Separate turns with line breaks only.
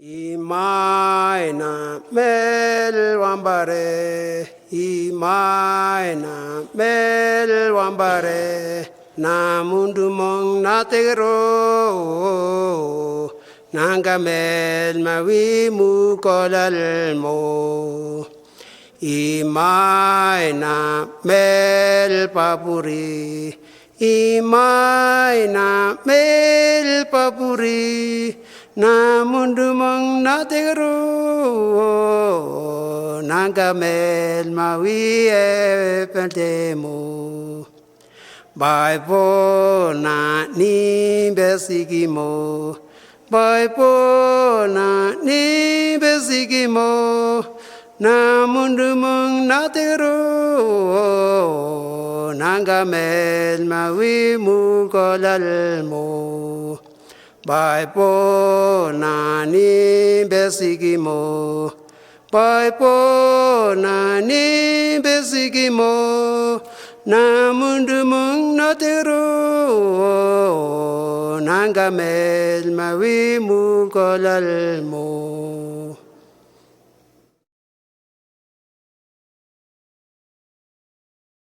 Imaina mel wambare, Imaina mel wambare, na mundu mong nategro, nanga mel mawimu kolal mo. Imaina mel papuri, Imaina mel papuri, na mundu mong nategro, nanga mel mawi e pentemo. Bai po na ni besigimo, bai po na ni besigimo, na mundu mong nategro, nanga mel mawi mu kolal mo. Bai po na ni besigimo, bai po na ni besigimo, na mundu mong nategro, nanga mel mawi mu kolal mo.